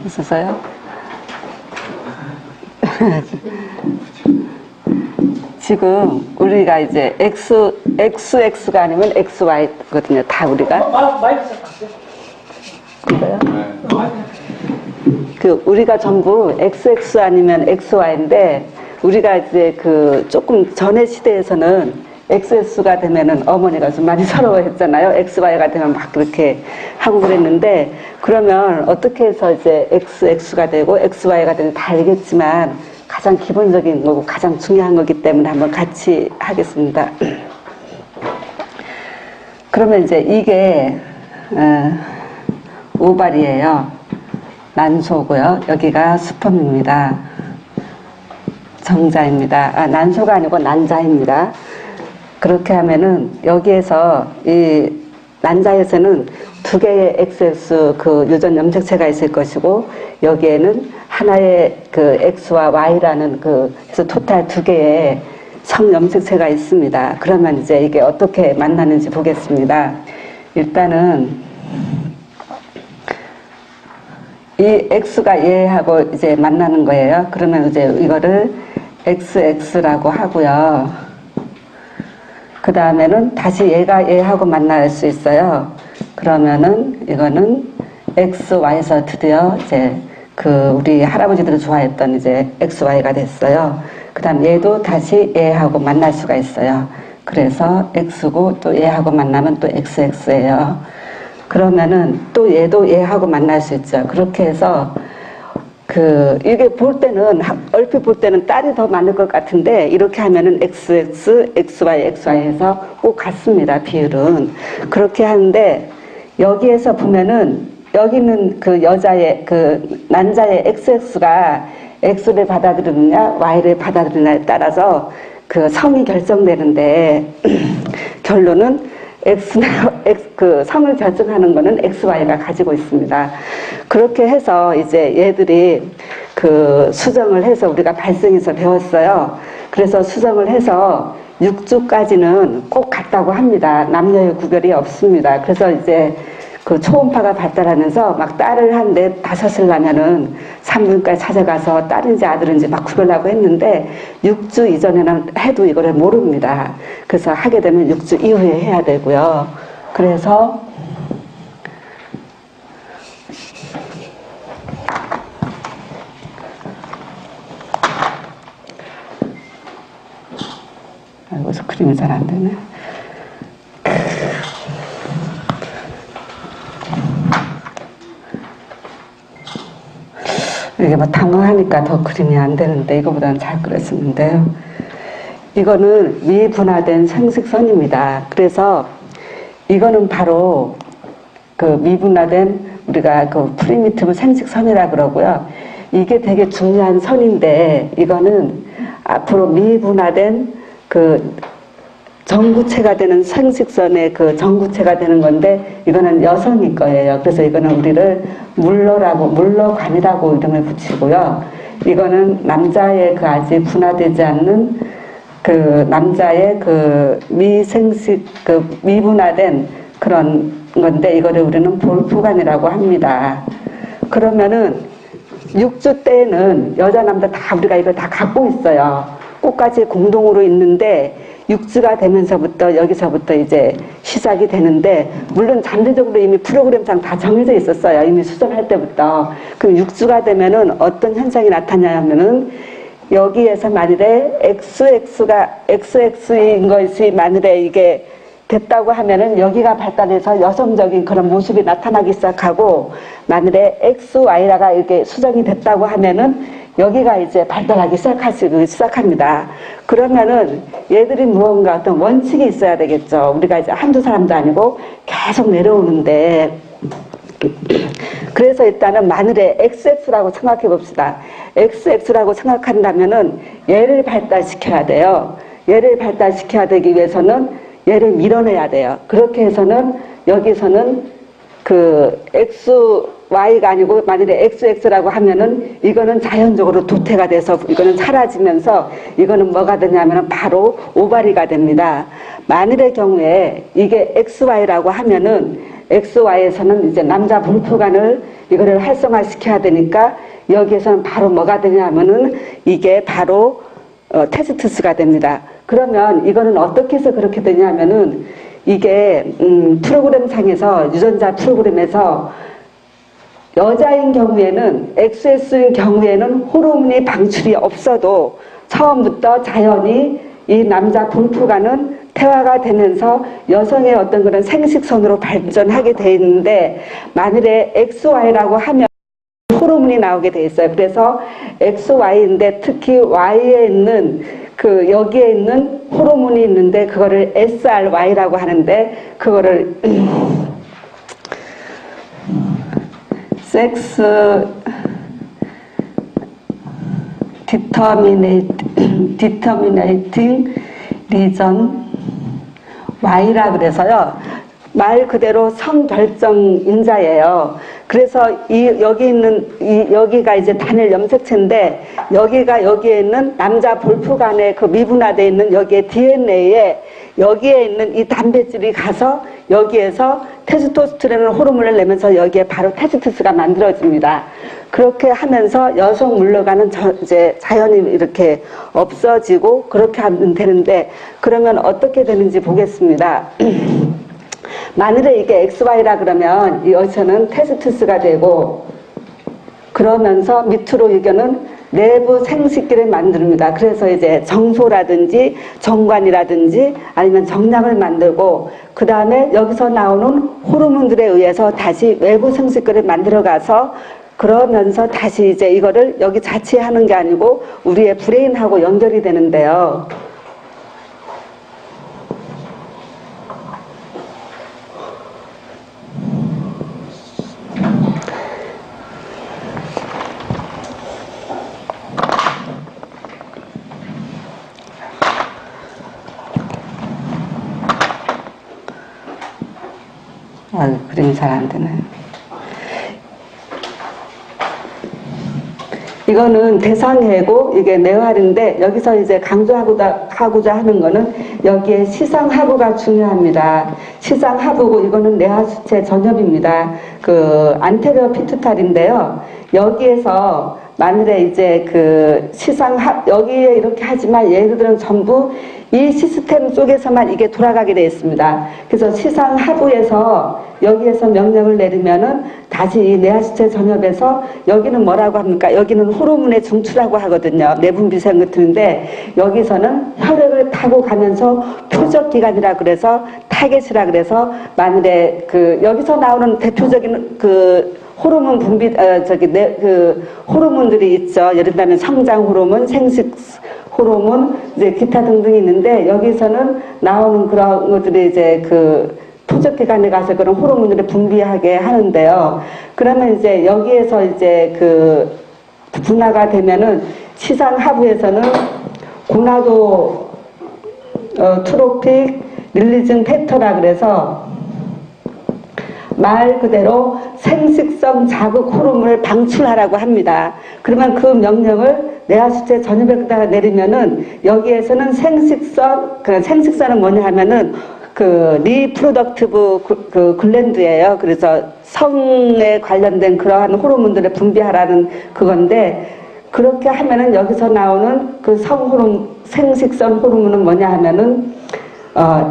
있어서요. 지금 우리가 이제 XX가 아니면 XY거든요. 다 우리가. 마이크 잡았어요? 그거요? 그 우리가 전부 XX 아니면 XY인데 우리가 이제 그 조금 전의 시대에서는 XS가 되면은 어머니가 좀 많이 서러워했잖아요. XY가 되면 막 그렇게 하고 그랬는데 그러면 어떻게 해서 이제 XX가 되고 XY가 되는지 다 알겠지만 가장 기본적인 거고 가장 중요한 거기 때문에 한번 같이 하겠습니다. 그러면 이제 이게 오발이에요. 난소고요. 여기가 수펌입니다. 정자입니다. 난소가 아니고 난자입니다. 그렇게 하면은 여기에서 이 난자에서는 두 개의 XX 그 유전 염색체가 있을 것이고 여기에는 하나의 그 X와 Y라는 그래서 토탈 두 개의 성 염색체가 있습니다. 그러면 이제 이게 어떻게 만나는지 보겠습니다. 일단은 이 X가 얘하고 이제 만나는 거예요. 그러면 이제 이거를 XX라고 하고요. 그 다음에는 다시 얘가 얘하고 만날 수 있어요. 그러면은 이거는 XY에서 드디어 이제 그 우리 할아버지들이 좋아했던 이제 XY가 됐어요. 그 다음 얘도 다시 얘하고 만날 수가 있어요. 그래서 X고 또 얘하고 만나면 또 XX예요. 그러면은 또 얘도 얘하고 만날 수 있죠. 그렇게 해서 이게 볼 때는, 얼핏 볼 때는 딸이 더 많을 것 같은데, 이렇게 하면은 XX, XY, XY에서 꼭 같습니다, 비율은. 그렇게 하는데, 여기에서 보면은, 여기는 그 여자의, 난자의 XX가 X를 받아들이느냐, Y를 받아들이느냐에 따라서 그 성이 결정되는데, 결론은 성을 결정하는 거는 XY가 가지고 있습니다. 그렇게 해서 이제 얘들이 수정을 해서 우리가 발생에서 배웠어요. 그래서 수정을 해서 6주까지는 꼭 같다고 합니다. 남녀의 구별이 없습니다. 그래서 이제 초음파가 발달하면서 막 딸을 한 4, 5을 낳으면은 산부인과에 찾아가서 딸인지 아들인지 막 구별하고 했는데 6주 이전에는 해도 이거를 모릅니다. 그래서 하게 되면 6주 이후에 해야 되고요. 그래서 여기서 그림이 잘 안 되네. 이게 뭐 당황하니까 더 그림이 안 되는데 이거보다는 잘 그렸었는데요. 이거는 미분화된 생식선입니다. 그래서 이거는 바로 미분화된 우리가 프리미티브 생식선이라 그러고요. 이게 되게 중요한 선인데 이거는 앞으로 미분화된 정구체가 되는 생식선의 정구체가 되는 건데 이거는 여성일 거예요. 그래서 이거는 우리를 물러관이라고 이름을 붙이고요. 이거는 남자의 아직 분화되지 않는 남자의 미생식 미분화된 그런 건데 이거를 우리는 볼프관이라고 합니다. 그러면은 6주 때에는 여자 남자 다 우리가 이걸 다 갖고 있어요. 꽃까지 공동으로 있는데 6주가 되면서부터 여기서부터 이제 시작이 되는데 물론 잠재적으로 이미 프로그램상 다 정해져 있었어요. 이미 수정할 때부터. 그럼 6주가 되면은 어떤 현상이 나타나냐면은 여기에서 만일에 XX인 것이 만일에 이게 됐다고 하면은 여기가 발달해서 여성적인 그런 모습이 나타나기 시작하고 만일에 XY라가 이렇게 수정이 됐다고 하면은 여기가 이제 발달하기 시작합니다. 그러면은 얘들이 무언가 어떤 원칙이 있어야 되겠죠. 우리가 이제 한두 사람도 아니고 계속 내려오는데 그래서 일단은 만일에 XX라고 생각해 봅시다. XX라고 생각한다면은 얘를 발달시켜야 돼요. 얘를 발달시켜야 되기 위해서는 얘를 밀어내야 돼요. 그렇게 해서는 여기서는 XY가 아니고 만일에 XX라고 하면은 이거는 자연적으로 도태가 돼서 이거는 사라지면서 이거는 뭐가 되냐면은 바로 오바리가 됩니다. 만일의 경우에 이게 XY라고 하면은 XY에서는 이제 남자 분포관을 이거를 활성화시켜야 되니까 여기에서는 바로 뭐가 되냐면은 이게 바로 테스투스가 됩니다. 그러면 이거는 어떻게 해서 그렇게 되냐면은 이게 프로그램 상에서 유전자 프로그램에서 여자인 경우에는 XS인 경우에는 호르몬이 방출이 없어도 처음부터 자연히 이 남자 분포관은 태화가 되면서 여성의 어떤 그런 생식선으로 발전하게 돼 있는데 만일에 XY라고 하면 호르몬이 나오게 돼 있어요. 그래서 XY인데 특히 Y에 있는 여기에 있는 호르몬이 있는데 그거를 SRY라고 하는데 그거를 섹스 디터미네이팅 리전 Y라 그래서요. 말 그대로 성결정 인자예요. 그래서 여기가 이제 단일 염색체인데 여기에 있는 남자 볼프간에 그 미분화되어 있는 여기에 DNA에 여기에 있는 이 단백질이 가서 여기에서 테스토스테론 호르몬을 내면서 여기에 바로 테스토스가 만들어집니다. 그렇게 하면서 여성 물러가는 이제 자연히 이렇게 없어지고 그렇게 하면 되는데 그러면 어떻게 되는지 보겠습니다. 만일에 이게 XY라 그러면 여기서는 테스투스가 되고 그러면서 밑으로 이거는 내부 생식기를 만듭니다. 그래서 이제 정소라든지 정관이라든지 아니면 정량을 만들고 그 다음에 여기서 나오는 호르몬들에 의해서 다시 외부 생식기를 만들어가서 그러면서 다시 이제 이거를 여기 자체하는 게 아니고 우리의 브레인하고 연결이 되는데요. 그림이 잘 안 되네. 이거는 대상해고 이게 뇌활인데 여기서 이제 강조하고자 하는 거는 여기에 시상하부가 중요합니다. 시상하부고 이거는 뇌하수체 전엽입니다. 그 안테리어 피투탈인데요. 여기에서 만일에 이제 여기에 이렇게 하지만 얘들은 전부 이 시스템 속에서만 이게 돌아가게 되어 있습니다. 그래서 시상하부에서 여기에서 명령을 내리면은 다시 이 뇌하수체 전엽에서 여기는 뭐라고 합니까? 여기는 호르몬의 중추라고 하거든요. 내분비생 같은데 여기서는 혈액을 타고 가면서 표적기관이라 그래서 타겟이라 그래서 만일에 여기서 나오는 대표적인 호르몬 호르몬들이 있죠. 예를 들면 성장 호르몬, 생식 호르몬, 이제 기타 등등이 있는데 여기서는 나오는 그런 것들이 이제 표적기관에 가서 그런 호르몬들을 분비하게 하는데요. 그러면 이제 여기에서 이제 분화가 되면은 시상 하부에서는 고나도 트로픽 릴리징 팩터라 그래서 말 그대로 생식성 자극 호르몬을 방출하라고 합니다. 그러면 그 명령을 뇌하수체 전엽에다가 내리면은 여기에서는 생식선은 뭐냐 하면은 리프로덕티브 글랜드예요. 그래서 성에 관련된 그러한 호르몬들을 분비하라는 그건데 그렇게 하면은 여기서 나오는 생식선 호르몬은 뭐냐 하면은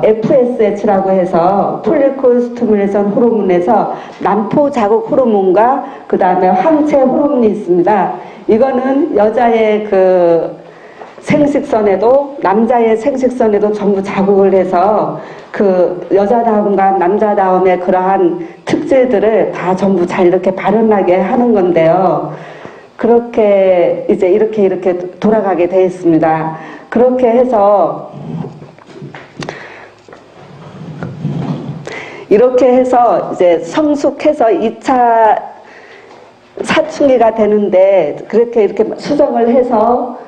FSH라고 해서 폴리콜 스티뮬레이션 호르몬에서 난포 자극 호르몬과 그 다음에 황체 호르몬이 있습니다. 이거는 여자의 생식선에도 남자의 생식선에도 전부 자극을 해서 여자다움과 남자다움의 그러한 특질들을 다 전부 잘 이렇게 발현하게 하는 건데요. 그렇게 이제 이렇게 돌아가게 되어 있습니다. 그렇게 해서 이제 성숙해서 2차 사춘기가 되는데 그렇게 이렇게 수정을 해서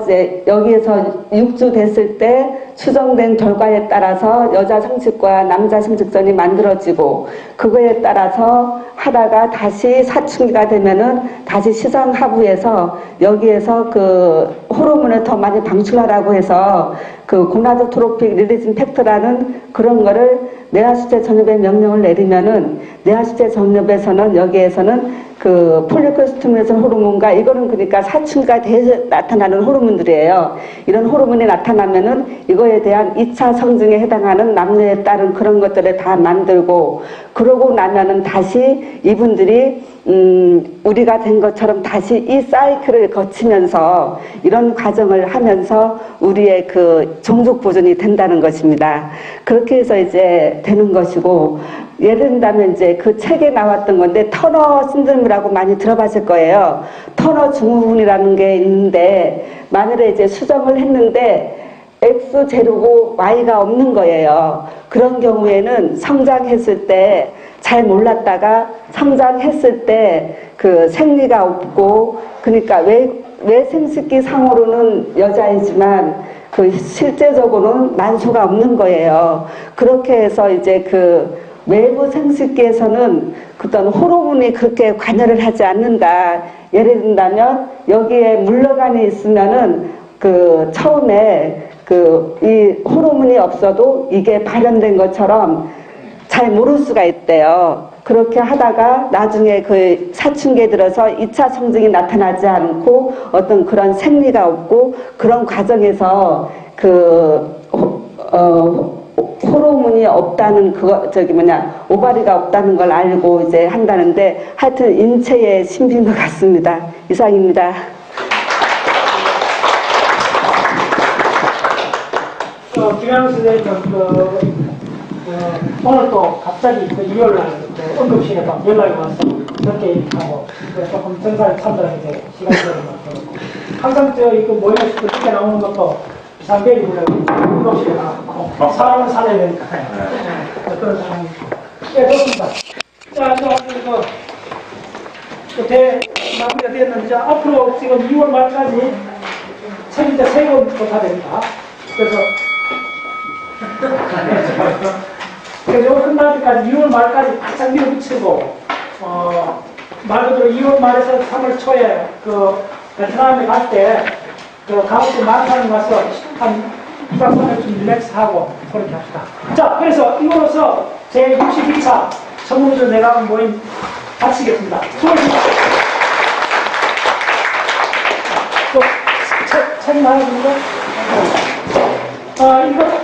이제 여기에서 6주 됐을 때 수정된 결과에 따라서 여자 성식과 남자 성식선이 만들어지고 그거에 따라서 하다가 다시 사춘기가 되면은 다시 시상하부에서 여기에서 호르몬을 더 많이 방출하라고 해서 고나도트로픽 릴리징 팩터라는 그런 거를 뇌하수체 전엽의 명령을 내리면은 뇌하수체 전엽에서는 여기에서는 그 폴리코스티뮬레이션 호르몬과 이거는 그러니까 사춘기가 나타나는 호르몬들이에요. 이런 호르몬이 나타나면은 이거에 대한 2차 성징에 해당하는 남녀에 따른 그런 것들을 다 만들고 그러고 나면은 다시 이분들이 우리가 된 것처럼 다시 이 사이클을 거치면서 이런 과정을 하면서 우리의 그 종족 보존이 된다는 것입니다. 그렇게 해서 이제 되는 것이고 예를 든다면 이제 그 책에 나왔던 건데 터너 신드롬이라고 많이 들어봤을 거예요. 터너 증후군이라는 게 있는데 만일에 이제 수정을 했는데 X 제로고 Y가 없는 거예요. 그런 경우에는 성장했을 때 잘 몰랐다가 성장했을 때 그 생리가 없고 그러니까 외생식기 상으로는 여자이지만 그 실제적으로는 난소가 없는 거예요. 그렇게 해서 이제 그 외부 생식기에서는 어떤 호르몬이 그렇게 관여를 하지 않는다. 예를 든다면 여기에 물러간이 있으면은 그 처음에 그 이 호르몬이 없어도 이게 발현된 것처럼 잘 모를 수가 있대요. 그렇게 하다가 나중에 그 사춘기에 들어서 2차 성징이 나타나지 않고 어떤 그런 생리가 없고 그런 과정에서 그 호르몬이 없다는 그거 오바리가 없다는 걸 알고 이제 한다는데 하여튼 인체의 신비인 것 같습니다. 이상입니다. 김양수 선생님 오늘 또 갑자기 그 일요일날 응급실에 또 연락이 와서 그렇게 하고 조금 정사에 참석하게 시간이 되는 것 같고 항상 이거 모임에서 그렇게 나오는 것도 비상벨이 불러고 응급실에 나가고 사람을 살려야 되니까 그런 상황이 네, 좋습니다. 자, 마무리가 되었는데 자, 앞으로 지금 2월 말까지 책 이제 3권 부탁 됩니다. 그래서 그래서 끝날 때까지 2월 말까지 바짝 밀어붙이고 말 그대로 2월 말에서 3월 초에 그 베트남에 갈 때 그 가옥도 만사는 가서 한 2박 3일 좀 릴렉스하고 그렇게 합시다. 자, 그래서 이거로서 제 62차 청문회조 내각 모임 마치겠습니다. 수고하셨습니다. 또 책 나와주는 거? 이거